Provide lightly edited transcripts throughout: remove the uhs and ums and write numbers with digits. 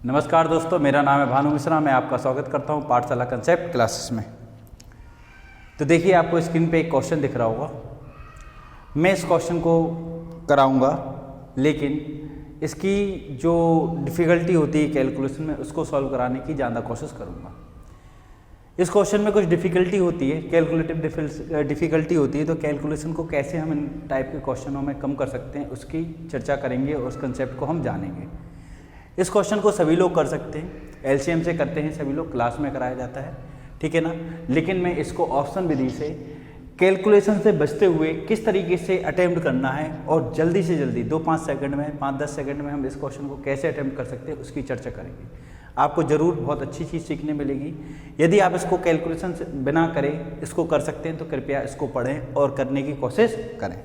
नमस्कार दोस्तों, मेरा नाम है भानु मिश्रा। मैं आपका स्वागत करता हूं पाठशाला कंसेप्ट क्लासेस में। तो देखिए, आपको स्क्रीन पे एक क्वेश्चन दिख रहा होगा। मैं इस क्वेश्चन को कराऊंगा, लेकिन इसकी जो डिफ़िकल्टी होती है कैलकुलेशन में, उसको सॉल्व कराने की ज़्यादा कोशिश करूंगा। इस क्वेश्चन में कुछ डिफ़िकल्टी होती है, कैलकुलेटिव डिफ़िकल्टी होती है। तो कैलकुलेशन को कैसे हम इन टाइप के क्वेश्चनों में कम कर सकते हैं, उसकी चर्चा करेंगे और उस कंसेप्ट को हम जानेंगे। इस क्वेश्चन को सभी लोग कर सकते हैं, एलसीएम से करते हैं सभी लोग, क्लास में कराया जाता है, ठीक है ना। लेकिन मैं इसको ऑप्शन विधि से कैलकुलेशन से बचते हुए किस तरीके से अटेम्प्ट करना है और जल्दी से जल्दी 2-5 सेकंड में, 5-10 सेकंड में हम इस क्वेश्चन को कैसे अटेम्प्ट कर सकते हैं, उसकी चर्चा करेंगे। आपको ज़रूर बहुत अच्छी चीज़ सीखने मिलेगी। यदि आप इसको कैलकुलेशन से बिना करें इसको कर सकते हैं तो कृपया इसको पढ़ें और करने की कोशिश करें।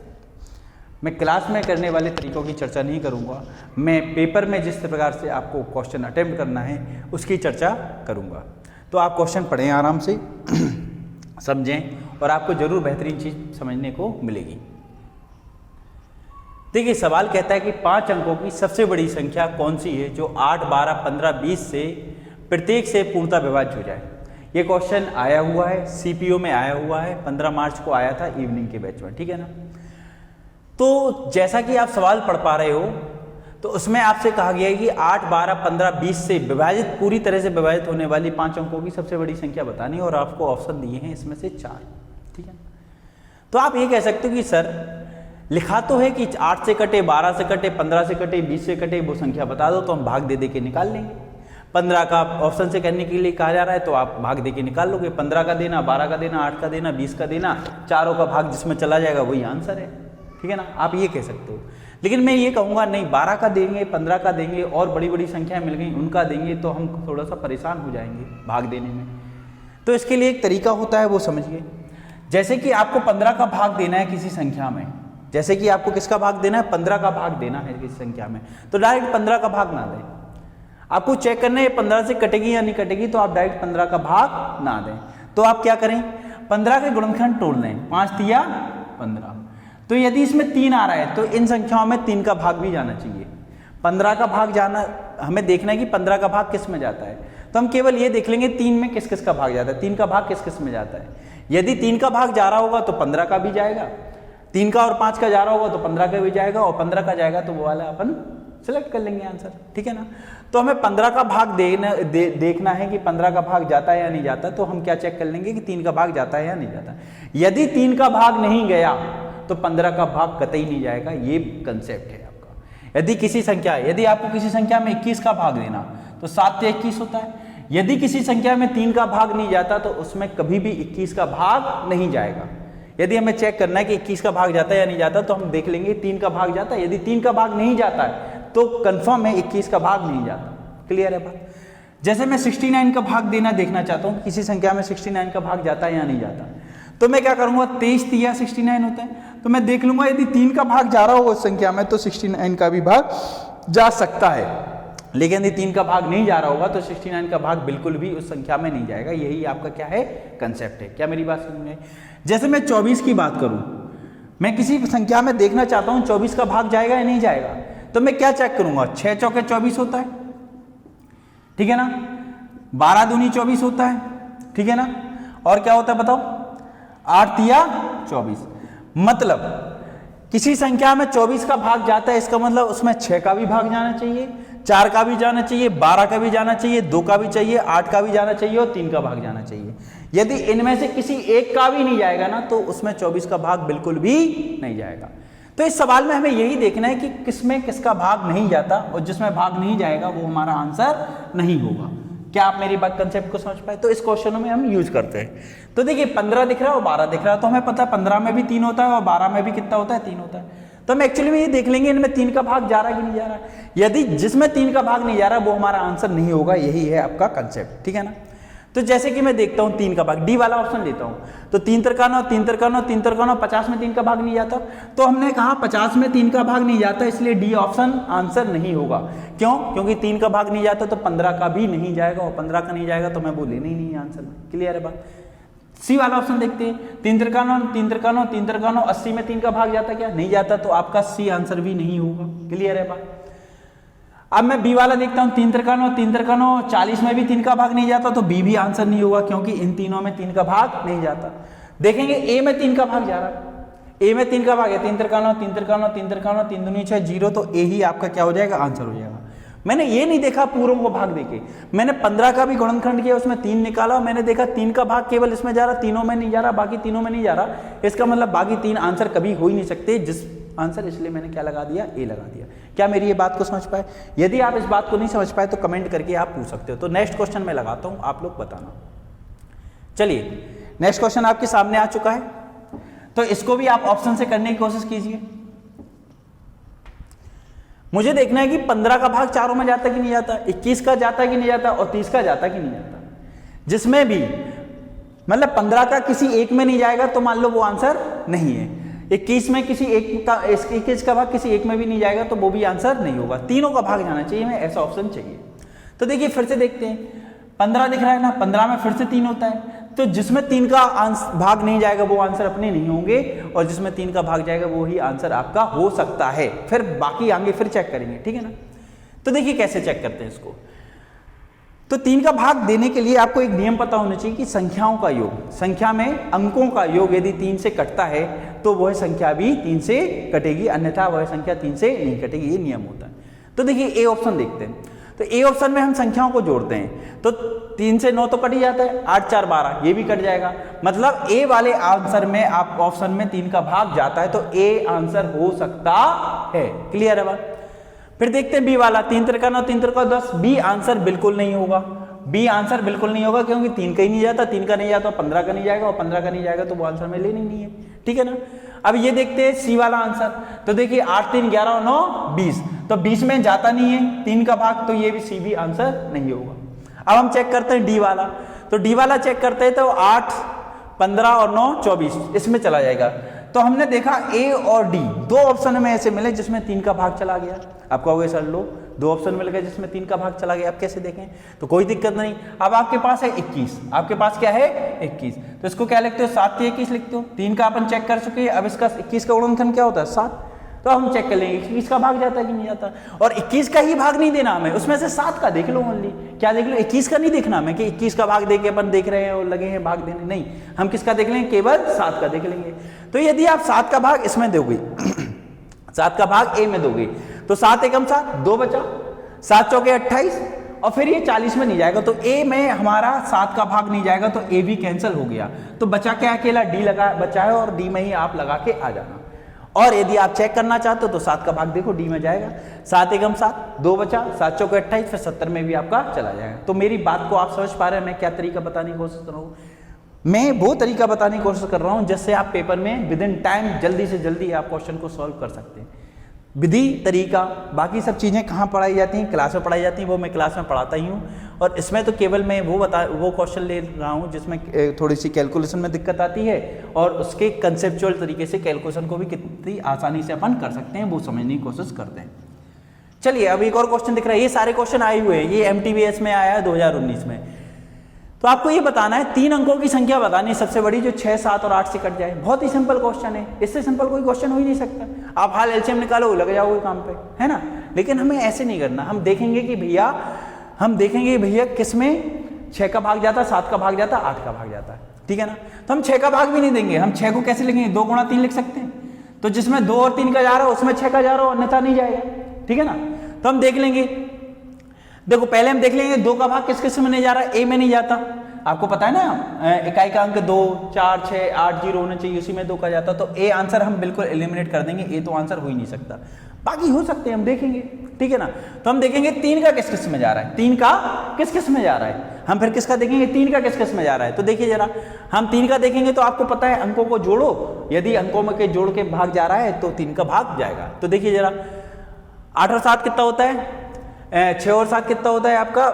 मैं क्लास में करने वाले तरीकों की चर्चा नहीं करूंगा, मैं पेपर में जिस प्रकार से आपको क्वेश्चन अटेम्प्ट करना है उसकी चर्चा करूंगा। तो आप क्वेश्चन पढ़ें, आराम से समझें और आपको जरूर बेहतरीन चीज़ समझने को मिलेगी। देखिए, सवाल कहता है कि 5 अंकों की सबसे बड़ी संख्या कौन सी है जो 8, 12, 15, 20 से प्रत्येक से पूर्णतः विभाज्य हो जाए। ये क्वेश्चन आया हुआ है, सीपीओ में आया हुआ है, 15 मार्च को आया था इवनिंग के बैच में, ठीक है ना। तो जैसा कि आप सवाल पढ़ पा रहे हो, तो उसमें आपसे कहा गया है कि 8, 12, 15, 20 से विभाजित, पूरी तरह से विभाजित होने वाली 5 अंकों की सबसे बड़ी संख्या बतानी है और आपको ऑप्शन दिए हैं इसमें से 4, ठीक है। तो आप ये कह सकते हो कि सर लिखा तो है कि 8 से कटे, 12 से कटे, 15 से कटे, 20 से कटे, वो संख्या बता दो तो हम भाग दे दे के निकाल लेंगे। 15 का ऑप्शन से करने के लिए कहा जा रहा है तो आप भाग दे के निकाल लोगे। 15 का देना, 12 का देना, 8 का देना, 20 का देना, चारों का भाग जिसमें चला जाएगा वही आंसर है, ठीक है ना। आप ये कह सकते हो। लेकिन मैं ये कहूँगा नहीं, 12 का देंगे, 15 का देंगे और बड़ी बड़ी संख्या मिल गई उनका देंगे तो हम थोड़ा सा परेशान हो जाएंगे भाग देने में। तो इसके लिए एक तरीका होता है, वो समझिए। जैसे कि आपको 15 का भाग देना है किसी संख्या में, जैसे कि आपको किसका भाग देना है, 15 का भाग देना है किसी संख्या में, तो डायरेक्ट 15 का भाग ना दें। आपको चेक करना है 15 से कटेगी या नहीं कटेगी, तो आप डायरेक्ट 15 का भाग ना दें। तो आप क्या करें, 15 के गुणनखंड तोड़ लें, 5 तिया 15। तो यदि इसमें 3 आ रहा है तो इन संख्याओं में 3 का भाग भी जाना चाहिए। 15 का भाग जाना, हमें देखना है कि 15 का भाग किस में जाता है। तो हम केवल ये देख लेंगे 3 में किस किस का भाग जाता है, 3 का भाग किस किस में जाता है। यदि 3 का भाग जा रहा होगा तो 15 का भी जाएगा, 3 का और 5 का जा रहा होगा तो 15 का भी जाएगा, और 15 का जाएगा तो वो वाला अपन सिलेक्ट कर लेंगे आंसर, ठीक है ना। तो हमें 15 का भाग देखना है कि 15 का भाग जाता है या नहीं जाता। तो हम क्या चेक कर लेंगे कि 3 का भाग जाता है या नहीं जाता। यदि 3 का भाग नहीं गया तो 15 का भाग कतई नहीं जाएगा। ये कंसेप्ट है आपका। यदि आपको किसी संख्या में 21 का भाग देना तो 7 से 21 होता है। यदि किसी संख्या में 3 का भाग नहीं जाता तो उसमें कभी भी 21 का भाग नहीं जाएगा। यदि हमें चेक करना है कि 21 का भाग जाता है या नहीं जाता, तो हम देख लेंगे 3 का भाग जाता है। यदि 3 का भाग नहीं जाता है तो कंफर्म है 21 का भाग नहीं जाता। क्लियर है बात। जैसे मैं 69 का भाग देना देखना चाहता हूँ, किसी संख्या में 69 का भाग जाता है या नहीं जाता, तो मैं क्या करूंगा, 23 तिया 69 होता है, तो मैं देख लूंगा यदि 3 का भाग जा रहा होगा उस संख्या में तो 69 का भी भाग जा सकता है। लेकिन यदि 3 का भाग नहीं जा रहा होगा तो 69 का भाग बिल्कुल भी उस संख्या में नहीं जाएगा। यही आपका क्या है, कंसेप्ट है। क्या मेरी बात समझ में? जैसे मैं 24 की बात करूं, मैं किसी संख्या में देखना चाहता हूं 24 का भाग जाएगा या नहीं जाएगा, तो मैं क्या चेक करूंगा, 6 चौके 24 होता है, ठीक है ना, 12 दूनी 24 होता है, ठीक है ना, और क्या होता है बताओ, 8 तिया 24। मतलब किसी संख्या में 24 का भाग जाता है, इसका मतलब उसमें 6 का भी भाग जाना चाहिए, 4 का भी जाना चाहिए, 12 का भी जाना चाहिए, 2 का भी चाहिए, 8 का भी जाना चाहिए और 3 का भाग जाना चाहिए। यदि इनमें से किसी एक का भी नहीं जाएगा ना, तो उसमें 24 का भाग बिल्कुल भी नहीं जाएगा। तो इस सवाल में हमें यही देखना है कि किसमें किसका भाग नहीं जाता, और जिसमें भाग नहीं जाएगा वो हमारा आंसर नहीं होगा। क्या आप मेरी बात कंसेप्ट को समझ पाए? तो इस क्वेश्चनों में हम यूज करते हैं। तो देखिए, 15 दिख रहा है और 12 दिख रहा है, तो हमें पता है 15 में भी 3 होता है और 12 में भी कितना होता है, 3 होता है। तो हम एक्चुअली में ये देख लेंगे इनमें 3 का भाग जा रहा है कि नहीं जा रहा है। यदि जिसमें 3 का भाग नहीं जा रहा है वो हमारा आंसर नहीं होगा। यही है आपका कंसेप्ट, ठीक है ना। तो जैसे कि मैं देखता हूं 3 का भाग, डी वाला ऑप्शन लेता हूं, तो 3 तिरका 9, 3 तिरका 9, 3 तिरका 9, 50 में 3 का भाग नहीं जाता। तो हमने कहा 50 में 3 का भाग नहीं जाता, इसलिए डी ऑप्शन आंसर नहीं होगा। क्यों? क्योंकि 3 का भाग नहीं जाता तो 15 का भी नहीं जाएगा, और 15 का नहीं जाएगा तो मैं वो लेना ही नहीं आंसर में। क्लियर है बात। सी वाला ऑप्शन देखते हैं, 3 तिरका 9, 3 तिरका 9, 3 तिरका 9, 80 में 3 का भाग जाता क्या? नहीं जाता, तो आपका सी आंसर भी नहीं होगा। क्लियर है बात। अब मैं बी वाला देखता हूँ, 3 तिरकानों 3 तिरकानों 40 में भी 3 का भाग नहीं जाता, तो बी भी आंसर नहीं होगा क्योंकि इन तीनों में 3 का भाग नहीं जाता। देखेंगे ए में 3 का भाग जा रहा है, ए में 3 का भाग है, 3 तिरकानों 3 तिरकानों 3 तिरकानों 3 दूनी 6 0, तो ए ही आपका क्या हो जाएगा, आंसर हो जाएगा। मैंने ये नहीं देखा पूरों को भाग देके, मैंने 15 का भी गुणनखंड किया, उसमें 3 निकाला, मैंने देखा 3 का भाग केवल इसमें जा रहा, तीनों में नहीं जा रहा, बाकी तीनों में नहीं जा रहा, इसका मतलब बाकी 3 आंसर कभी हो ही नहीं सकते जिस आंसर, इसलिए मैंने क्या लगा दिया, ए लगा दिया। क्या मेरी ये बात को समझ पाए? यदि आप इस बात को नहीं समझ पाए तो कमेंट करके आप पूछ सकते हो। तो नेक्स्ट क्वेश्चन मैं लगाता हूं, आप लोग बताना। चलिए नेक्स्ट क्वेश्चन आपके सामने आ चुका है, तो इसको भी आप ऑप्शन से करने की कोशिश कीजिए। मुझे देखना है कि 15 का भाग चारों में जाता कि नहीं जाता, 21 का जाता कि नहीं जाता और 30 का जाता कि नहीं जाता। जिसमें भी मतलब 15 का किसी एक में नहीं जाएगा तो मान लो वो आंसर नहीं है, 21 में किसी एक का, 21 का भाग किसी एक में भी नहीं जाएगा तो वो भी आंसर नहीं होगा, तीनों का भाग जाना चाहिए, हमें ऐसा ऑप्शन चाहिए। तो देखिए फिर से देखते हैं, 15 दिख रहा है ना, 15 में फिर से 3 होता है, तो जिसमें 3 का भाग नहीं जाएगा वो आंसर अपने नहीं होंगे, और जिसमें 3 का भाग जाएगा वो ही आंसर आपका हो सकता है। फिर बाकी आगे फिर चेक करेंगे, ठीक है ना। तो देखिए कैसे चेक करते हैं इसको। तो 3 का भाग देने के लिए आपको एक नियम पता होना चाहिए कि संख्याओं का योग, संख्या में अंकों का योग यदि 3 से कटता है तो वह संख्या भी 3 से कटेगी, अन्यथा वह संख्या 3 से नहीं कटेगी, ये नियम होता है। तो देखिए ए ऑप्शन देखते हैं, तो ए ऑप्शन में हम संख्याओं को जोड़ते हैं, तो 3 से 9 तो कट ही जाता है, 8 4 12 ये भी कट जाएगा, मतलब ए वाले आंसर में आप ऑप्शन में 3 का भाग जाता है तो ए आंसर हो सकता है। क्लियर है बात? फिर देखते हैं बी वाला, 3 तिरकानों 3 तिरकानों 10, बी आंसर बिल्कुल नहीं होगा, बी आंसर बिल्कुल नहीं होगा क्योंकि 3 का ही नहीं जाता, 3 का नहीं जाता 15 का नहीं जाएगा, और 15 का नहीं जाएगा तो वो आंसर में लेनी नहीं है, ठीक है ना। अब ये देखते हैं सी वाला आंसर, तो देखिए 8 3 11 और 9 20, तो 20 में जाता नहीं है 3 का भाग, तो ये भी सी भी आंसर नहीं होगा। अब हम चेक करते हैं डी वाला, तो डी वाला चेक करते हैं, तो 8 15 और 9 24 इसमें चला जाएगा। तो हमने देखा ए और डी दो ऑप्शन में ऐसे मिले जिसमें 3 का भाग चला गया। आप कहोगे सर लो 2 ऑप्शन मिल गए जिसमें 3 का भाग चला गया, आप कैसे देखें? तो कोई दिक्कत नहीं। अब आपके पास है 21, आपके पास क्या है 21, तो इसको क्या लिखते हो 7 के 21 लिखते हो। 3 का अपन चेक कर चुके हैं, अब इसका 21 का गुणनखंड क्या होता है 7, तो हम चेक कर लेंगे 21 का भाग जाता है कि नहीं जाता, और 21 का ही भाग नहीं देना हमें, उसमें से 7 का देख लो ओनली। क्या देख लो? 21 का नहीं देखना हमें कि 21 का भाग देके अपन देख रहे हैं और लगे हैं भाग देने, नहीं, हम किसका देख लेंगे? केवल 7 का देख लेंगे। तो यदि आप 7 का भाग इसमें दोगे 7 का भाग ए में दोगे तो 7 एकम 7 2 बचा, 7 चौके 28, और फिर ये 40 में नहीं जाएगा, तो ए में हमारा 7 का भाग नहीं जाएगा, तो ए भी कैंसिल हो गया। तो बचा क्या? अकेला डी लगा बचा है, और डी में ही आप लगा के आ जाना। और यदि आप चेक करना चाहते हो तो 7 का भाग देखो डी में जाएगा, 7 एकम 7 2 बचा, 7 चौके 28, फिर 70 में भी आपका चला जाएगा। तो मेरी बात को आप समझ पा रहे हैं मैं क्या तरीका बताने की कोशिश कर रहा हूँ? मैं वो तरीका बताने की कोशिश कर रहा हूँ जिससे आप पेपर में विद इन टाइम जल्दी से जल्दी आप क्वेश्चन को सॉल्व कर सकते हैं। विधि तरीका बाकी सब चीज़ें कहाँ पढ़ाई जाती हैं? क्लास में पढ़ाई जाती हैं, वो मैं क्लास में पढ़ाता ही हूँ, और इसमें तो केवल मैं वो क्वेश्चन ले रहा हूँ जिसमें थोड़ी सी कैलकुलेशन में दिक्कत आती है, और उसके कंसेप्चुअल तरीके से कैलकुलेशन को भी कितनी आसानी से अपन कर सकते हैं वो समझने की कोशिश करते हैं। चलिए अब एक और क्वेश्चन दिख रहा है, ये सारे क्वेश्चन आए हुए हैं, ये MTBS में आया है 2019 में। तो आपको ये बताना है 3 अंकों की संख्या बतानी है सबसे बड़ी जो 6 7 और 8 से कट जाए। बहुत ही सिंपल क्वेश्चन है, इससे सिंपल कोई क्वेश्चन हो ही नहीं सकता। आप हाल LCM निकालो लग जाओगे काम पे, है ना। लेकिन हमें ऐसे नहीं करना, हम देखेंगे कि भैया किस में 6 का भाग जाता है, 7 का भाग जाता है, 8 का भाग जाता है, ठीक है ना। तो हम 6 का भाग भी नहीं देंगे, हम 6 को कैसे लिखेंगे? 2 गुणा 3 लिख सकते हैं, तो जिसमें 2 और 3 का जा रहा हो उसमें 6 का जा रहा हो, अन्यथा नहीं जाएगा, ठीक है ना। तो हम देख लेंगे, देखो पहले हम देख लेंगे 2 का भाग किस किस में नहीं जा रहा है? ए में नहीं जाता, आपको पता है ना, इकाई का अंक 2 4 6 8 0 होना चाहिए, उसी में 2 का जाता, तो ए आंसर हम बिल्कुल एलिमिनेट कर देंगे, ए तो आंसर हो ही नहीं सकता। बाकी हो सकते हैं, हम देखेंगे, ठीक है ना। तो हम देखेंगे 3 का किस किस में जा रहा है, 3 का किस किस में जा रहा है, हम फिर किसका देखेंगे? 3 का किस किस में जा रहा है। तो देखिए जरा, हम 3 का देखेंगे तो आपको पता है अंकों को जोड़ो, यदि अंकों में के जोड़ के भाग जा रहा है तो 3 का भाग जाएगा। तो देखिए जरा 8 और 7 कितना होता है? 6 और 7 कितना होता है आपका?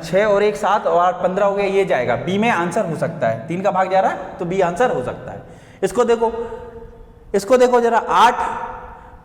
6 और 1 7 और 8 15 हो गया, ये जाएगा। बी में आंसर हो सकता है, 3 का भाग जा रहा है तो बी आंसर हो सकता है। इसको देखो जरा, 8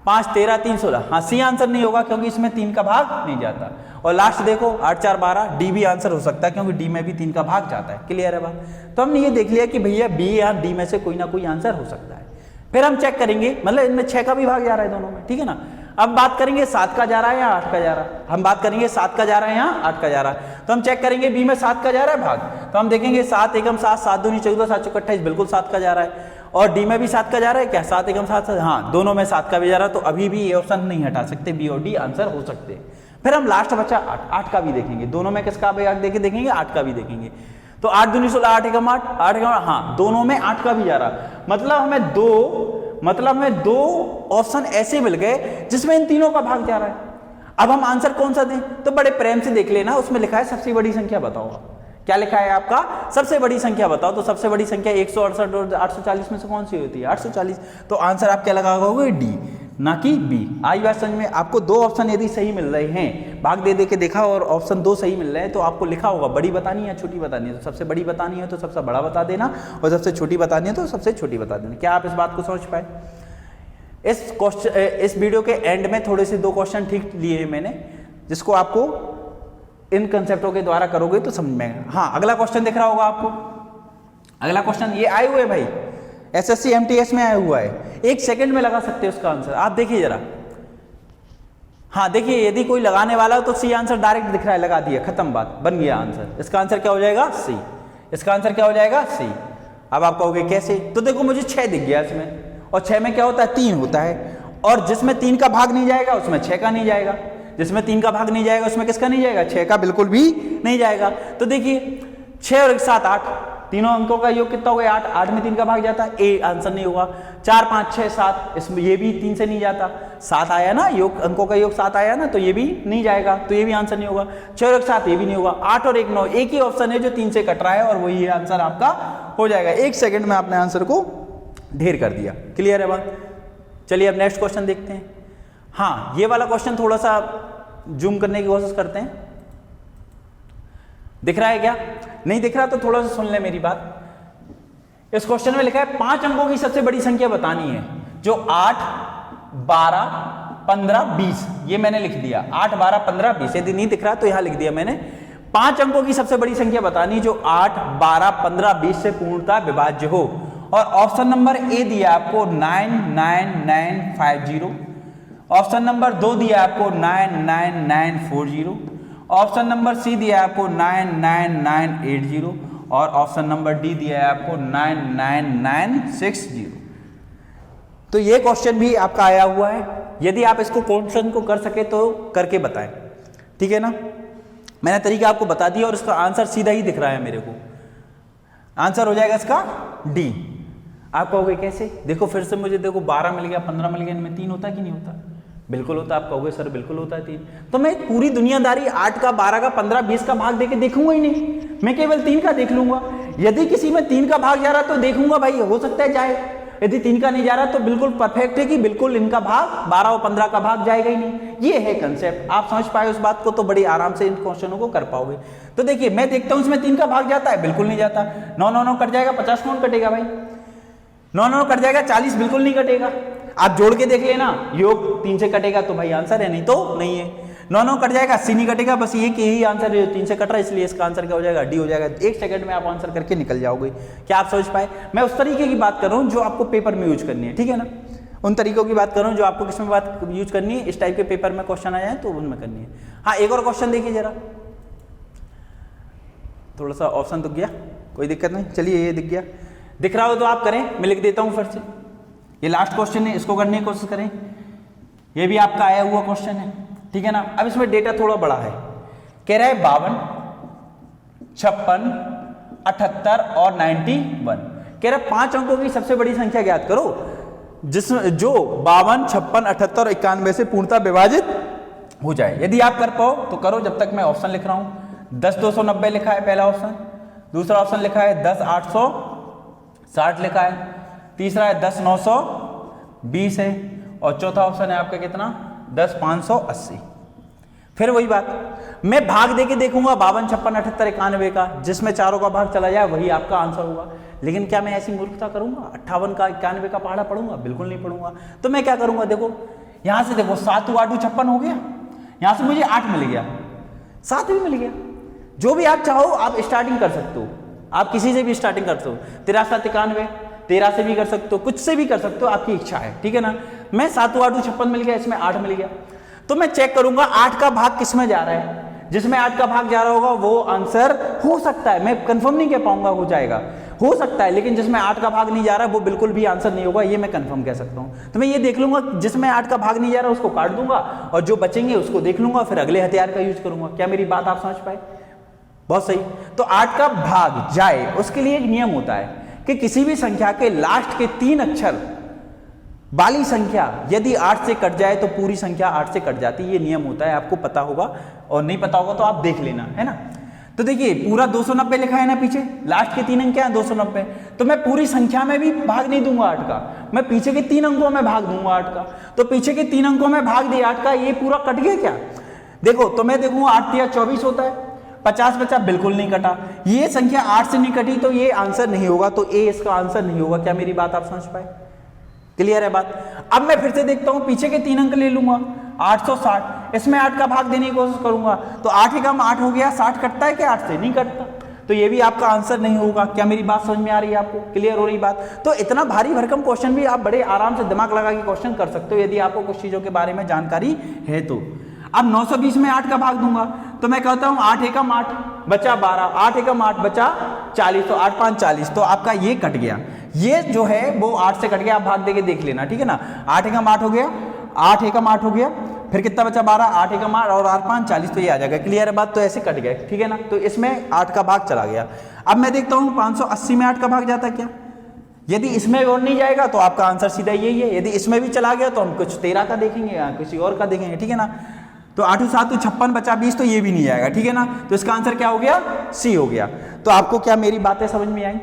5 13 3 16, हाँ सी आंसर नहीं होगा क्योंकि इसमें 3 का भाग नहीं जाता। और लास्ट देखो 8 4 12, डी भी आंसर हो सकता है क्योंकि डी में भी 3 का भाग जाता है। क्लियर है बात? तो हमने ये देख लिया कि भैया बी या डी में से कोई ना कोई आंसर हो सकता है। फिर हम चेक करेंगे, मतलब इनमें 6 का भी भाग जा रहा है दोनों में, ठीक है ना। अब बात करेंगे 7 का जा रहा है या 8 का जा रहा है, हम बात करेंगे 7 का जा रहा है या 8 का जा रहा है। तो हम चेक करेंगे बी में 7 का जा रहा है भाग, तो हम देखेंगे 7 एकम 7, 7 दूनी 14, 7 चौक 28, बिल्कुल 7 का जा रहा है। और डी में भी 7 का जा रहा है क्या, 7 एकम 7, हाँ दोनों में 7 का भी जा रहा है। तो अभी भी ये ऑप्शन नहीं हटा सकते, बी और डी आंसर हो सकते हैं। फिर हम लास्ट बचा 8 का भी देखेंगे, दोनों में किसका भाग देखेंगे 8 का भी देखेंगे। तो 8 दूनी 16, 8 एकम 8, 8 एकम 8, हाँ दोनों में 8 का भी जा रहा। मतलब हमें दो ऑप्शन ऐसे मिल गए जिसमें इन तीनों का भाग जा रहा है। अब हम आंसर कौन सा दें, तो बड़े प्रेम से देख लेना, उसमें लिखा है सबसे बड़ी संख्या बताओ। क्या लिखा है आपका, सबसे बड़ी संख्या बताओ। तो सबसे बड़ी संख्या 168 और 840 में से कौन सी होती है, 840। तो आंसर आप क्या लगाओगे, डी, ना कि बी। आई बात समझ में। आपको दो ऑप्शन यदि सही मिल रहे हैं, भाग दे के देखा और ऑप्शन 2 सही मिल रहे हैं, तो आपको लिखा होगा बड़ी बतानी है या छोटी बतानी है। तो सबसे बड़ी बतानी है तो सबसे बड़ा बता देना, और सबसे छोटी बतानी है तो सबसे छोटी बता देना। क्या आप इस बात को समझ पाए। इस वीडियो के एंड में थोड़े से 2 क्वेश्चन ठीक लिए हैं मैंने, जिसको आपको इन कंसेप्टों के द्वारा करोगे तो समझ में आएगा। हाँ, अगला क्वेश्चन दिख रहा होगा आपको। अगला क्वेश्चन ये आए हुए भाई, एसएससी एमटीएस में आया हुआ है, 1 सेकंड में लगा सकते हो उसका आंसर। आप देखिए जरा, हाँ देखिए, यदि कोई लगाने वाला हो तो सी आंसर डायरेक्ट दिख रहा है, लगा दिया, खत्म बात, बन गया आंसर। इसका आंसर क्या हो जाएगा, सी। इसका आंसर क्या हो जाएगा, सी। अब आप कहोगे कैसे, तो देखो मुझे 6 दिख गया इसमें, और 6 में क्या होता है, 3 होता है, और जिसमें 3 का भाग नहीं जाएगा उसमें 6 का नहीं जाएगा, जिसमें 3 का भाग नहीं जाएगा उसमें किसका नहीं जाएगा, 6 का बिल्कुल भी नहीं जाएगा। तो देखिए 6 और 1 7 8, तीनों अंकों का योग कितना हो गया, 8, 8 में 3 का भाग जाता है, ए आंसर नहीं होगा। 4 5 6 7, इसमें ये भी 3 से नहीं जाता, 7 आया ना, योग अंकों का योग 7 आया ना, तो ये भी नहीं जाएगा, तो ये भी आंसर नहीं होगा। 6 और 1 7, ये भी नहीं होगा। 8 और 1 9, एक ही ऑप्शन है जो 3 से कट रहा है, और वही आंसर आपका हो जाएगा। 1 सेकंड में आपने आंसर को ढेर कर दिया। क्लियर है बात। चलिए अब नेक्स्ट क्वेश्चन देखते हैं। हाँ, ये वाला क्वेश्चन थोड़ा सा जूम करने की कोशिश करते हैं। दिख रहा है क्या, नहीं दिख रहा तो थोड़ा सा सुन ले मेरी बात। इस क्वेश्चन में लिखा है 5 अंकों की सबसे बड़ी संख्या बतानी है, जो 8 12 15 20, ये मैंने लिख दिया 8 12 15 20। यदि नहीं दिख रहा तो यहां लिख दिया मैंने, 5 अंकों की सबसे बड़ी संख्या बतानी जो 8 12 15 20 से पूर्णतः विभाज्य हो। और ऑप्शन नंबर ए दिया आपको 99950, ऑप्शन नंबर 2 दिया आपको 99940, ऑप्शन नंबर सी दिया आपको 99980, और ऑप्शन नंबर डी दिया है आपको 99960। तो ये क्वेश्चन भी आपका आया हुआ है। यदि आप इसको क्वेश्चन को कर सके तो करके बताएं, ठीक है ना। मैंने तरीका आपको बता दिया और इसका आंसर सीधा ही दिख रहा है मेरे को। आंसर हो जाएगा इसका डी। आप कहोगे कैसे, देखो फिर से मुझे देखो 12 मिल गया, 15 मिल गया, इनमें 3 होता है कि नहीं होता, बिल्कुल होता है। आप कहोगे सर बिल्कुल होता है 3। तो मैं पूरी दुनियादारी 8 का 12 का 15 20 का भाग देके देखूंगा ही नहीं, मैं केवल 3 का देख लूंगा। यदि किसी में 3 का भाग जा रहा तो देखूंगा भाई, हो सकता है जाए। यदि 3 का नहीं जा रहा तो बिल्कुल परफेक्ट है कि बिल्कुल इनका भाग 12 और 15 का भाग जाएगा ही नहीं। ये है कंसेप्ट। आप समझ पाए उस बात को तो बड़ी आराम से इन क्वेश्चनों को कर पाओगे। तो देखिए मैं देखता हूं इसमें 3 का भाग जाता है, बिल्कुल नहीं जाता। 9 9 9 कट जाएगा, 50 कौन कटेगा भाई, 9 9 कट जाएगा, 40 बिल्कुल नहीं कटेगा। आप जोड़ के देख लेना, योग 3 से कटेगा तो भाई आंसर है, नहीं तो नहीं है। 9 9 कट जाएगा, 80 नहीं कटेगा, बस एक ही आंसर है 3 से कट रहा है, इसलिए इसका आंसर क्या हो जाएगा, डी हो जाएगा। 1 सेकंड में आप आंसर करके निकल जाओगे। क्या आप समझ पाए। मैं उस तरीके की बात कर रहा हूं जो आपको पेपर में यूज करनी है, ठीक है ना। उन तरीकों की बात कर रहा हूं जो आपको किसमें बात यूज करनी है, इस टाइप के पेपर में क्वेश्चन आ जाए तो उनमें करनी है। हाँ, एक और क्वेश्चन देखिए जरा, थोड़ा सा ऑप्शन दिख गया, कोई दिक्कत नहीं। चलिए ये दिख गया, दिख रहा हो तो आप करें, मैं लिख देता हूं फिर से। ये लास्ट क्वेश्चन है, इसको करने की कोशिश करें। ये भी आपका आया हुआ क्वेश्चन है, ठीक है ना। अब इसमें डेटा थोड़ा बड़ा है, कह रहा है 52 56 78 और 91। कह रहा है 5 अंकों की सबसे बड़ी संख्या ज्ञात करो जिसमें जो 52 56 78 और 91 से पूर्णतः विभाजित हो जाए। यदि आप कर पाओ तो करो, जब तक मैं ऑप्शन लिख रहा हूं। 10 290 लिखा है पहला ऑप्शन, दूसरा ऑप्शन लिखा है 10 860 लिखा है, तीसरा है 10 920 है, और चौथा ऑप्शन है आपका कितना 10 580। फिर वही बात, मैं भाग देके देखूंगा 52 56 78 91 का, जिसमें चारों का भाग चला जाए वही आपका आंसर होगा। लेकिन क्या मैं ऐसी मूर्खता करूंगा, 58 का 91 का पहाड़ा पढ़ूंगा, बिल्कुल नहीं पढ़ूंगा। तो मैं क्या करूंगा, देखो यहां से देखो 7 8 56 हो गया, यहां से मुझे 8 मिल गया, 7 भी मिल गया। जो भी आप चाहो आप स्टार्टिंग कर सकते हो, आप किसी से भी स्टार्टिंग कर सकते हो। 63 91 13 से भी कर सकते हो, कुछ से भी कर सकते हो, आपकी इच्छा है, ठीक है ना। मैं 7 8 56 मिल गया, इसमें 8 मिल गया, तो मैं चेक करूंगा 8 का भाग किस में जा रहा है। जिसमें 8 का भाग जा रहा होगा वो आंसर हो सकता है, मैं कंफर्म नहीं कह पाऊंगा हो जाएगा, हो सकता है, लेकिन जिसमें 8 का भाग नहीं जा रहा वो बिल्कुल भी आंसर नहीं होगा, ये मैं कंफर्म कह सकता हूं। तो मैं ये देख लूंगा जिसमें 8 का भाग नहीं जा रहा उसको काट दूंगा और जो बचेंगे उसको देख लूंगा, फिर अगले हथियार का यूज करूंगा। क्या मेरी बात आप समझ पाए? बहुत सही। तो 8 का भाग जाए उसके लिए एक नियम होता है कि किसी भी संख्या के लास्ट के 3 अक्षर वाली संख्या यदि 8 से कट जाए तो पूरी संख्या 8 से कट जाती है। ये नियम होता है, आपको पता होगा, और नहीं पता होगा तो आप देख लेना, है ना। तो देखिए पूरा 290 लिखा है ना पीछे, लास्ट के 3 अंक क्या है 290, तो मैं पूरी संख्या में भी भाग नहीं दूंगा 8 का, मैं पीछे के 3 अंकों में भाग दूंगा 8 का। तो पीछे के 3 अंकों में भाग दिया 8 का, ये पूरा कट गया क्या? देखो तो मैं देखूंगा 8 या 24 होता है, 50 बचा, बिल्कुल नहीं कटा। ये संख्या 8 से नहीं कटी तो ये आंसर नहीं होगा, तो ए इसका आंसर नहीं होगा। क्या मेरी बात आप समझ पाए? क्लियर है बात? अब मैं फिर से देखता हूं, पीछे के 3 अंक ले लूंगा, 860, इसमें 8 का भाग देने की कोशिश करूंगा, तो 8 ही कम 8 हो गया, 60 कटता है क्या 8 से? नहीं कटता, तो ये भी आपका आंसर नहीं होगा। क्या मेरी बात समझ में आ रही है आपको? क्लियर हो रही बात? तो इतना भारी भरकम क्वेश्चन भी आप बड़े आराम से दिमाग लगा के क्वेश्चन कर सकते हो यदि आपको कुछ चीजों के बारे में जानकारी है तो। अब 920 में 8 का भाग दूंगा, तो मैं कहता हूं 8 एकम 8 बचा 12, 8 एकम 8 बचा 40, तो 8 5 40, तो आपका ये कट गया, ये जो है वो 8 से कट गया। आप भाग देके देख लेना, ठीक है ना। 8 एकम 8 हो गया, 8 एकम 8 हो गया, फिर कितना बचा 12, 8 एकम 8 और 8 5 40, तो ये आ जाएगा। क्लियर है बात? तो ऐसे कट गए, ठीक है ना। तो इसमें 8 का भाग चला गया। अब मैं देखता हूं 580 में 8 का भाग जाता है क्या? यदि इसमें और नहीं जाएगा तो आपका आंसर सीधा यही है। यदि इसमें भी चला गया तो हम कुछ 13 का देखेंगे या किसी और का देखेंगे, ठीक है ना। तो 8 7 56 बचा 20, तो ये भी नहीं जाएगा, ठीक है ना। तो इसका आंसर क्या हो गया? सी हो गया। तो आपको क्या मेरी बातें समझ में आई?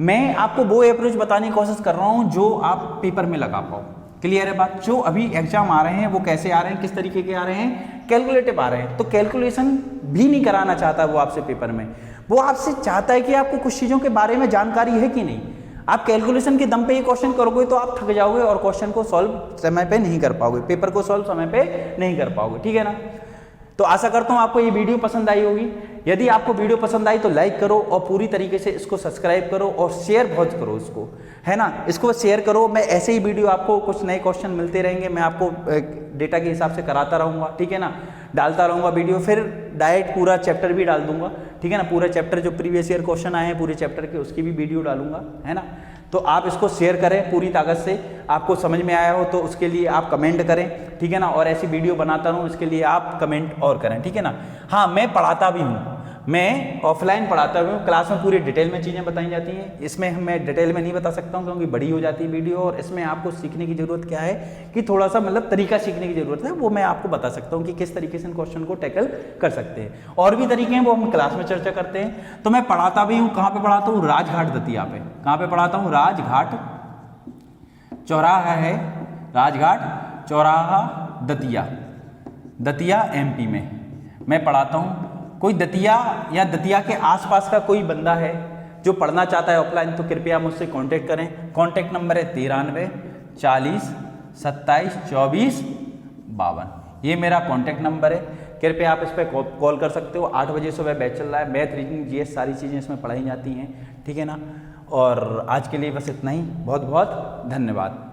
मैं आपको वो अप्रोच बताने की कोशिश कर रहा हूं जो आप पेपर में लगा पाओ। क्लियर है बात? जो अभी एग्जाम आ रहे हैं वो कैसे आ रहे हैं, किस तरीके के आ रहे हैं? कैलकुलेटिव आ रहे हैं। तो कैलकुलेशन भी नहीं कराना चाहता वो आपसे पेपर में, वो आपसे चाहता है कि आपको कुछ चीजों के बारे में जानकारी है कि नहीं। आप कैलकुलेशन के दम पे ये क्वेश्चन करोगे तो आप थक जाओगे और क्वेश्चन को सॉल्व समय पे नहीं कर पाओगे, पेपर को सॉल्व समय पे नहीं कर पाओगे, ठीक है ना। तो आशा करता हूं आपको ये वीडियो पसंद आई होगी। यदि आपको वीडियो पसंद आई तो लाइक करो और पूरी तरीके से इसको सब्सक्राइब करो और शेयर बहुत करो इसको, है ना। इसको शेयर करो। मैं ऐसे ही वीडियो, आपको कुछ नए क्वेश्चन मिलते रहेंगे, मैं आपको डेटा के हिसाब से कराता रहूँगा, ठीक है ना, डालता रहूँगा वीडियो। फिर डायरेक्ट पूरा चैप्टर भी डाल दूंगा, ठीक है ना। पूरा चैप्टर जो प्रीवियस ईयर क्वेश्चन आए हैं पूरे चैप्टर के, उसकी भी वीडियो डालूंगा, है ना। तो आप इसको शेयर करें पूरी ताकत से। आपको समझ में आया हो तो उसके लिए आप कमेंट करें, ठीक है ना। और ऐसी वीडियो बनाता रहूँ उसके लिए आप कमेंट और करें, ठीक है ना। हाँ, मैं पढ़ाता भी हूँ, मैं ऑफलाइन पढ़ाता हूँ, क्लास में पूरी डिटेल में चीज़ें बताई जाती हैं। इसमें मैं डिटेल में नहीं बता सकता हूँ क्योंकि बड़ी हो जाती है वीडियो, और इसमें आपको सीखने की ज़रूरत क्या है कि थोड़ा सा मतलब तरीका सीखने की ज़रूरत है, वो मैं आपको बता सकता हूँ कि किस तरीके से इन क्वेश्चन को टैकल कर सकते हैं। और भी तरीके हैं वो हम क्लास में चर्चा करते हैं। तो मैं पढ़ाता भी हूँ, कहाँ पर पढ़ाता हूँ? राजघाट दतिया पे। कहाँ पर पढ़ाता हूँ? राजघाट चौराहा है, राजघाट चौराहा दतिया, दतिया MP में मैं पढ़ाता हूँ। कोई दतिया या दतिया के आसपास का कोई बंदा है जो पढ़ना चाहता है ऑफलाइन तो कृपया मुझसे कांटेक्ट करें। कांटेक्ट नंबर है 93 40 27 24 52। ये मेरा कांटेक्ट नंबर है, कृपया आप इस पर कॉल कर सकते हो। 8 बजे सुबह बैच चल रहा है, मैथ, रीजनिंग, GS सारी चीज़ें इसमें पढ़ाई जाती हैं, ठीक है ना। और आज के लिए बस इतना ही। बहुत बहुत धन्यवाद।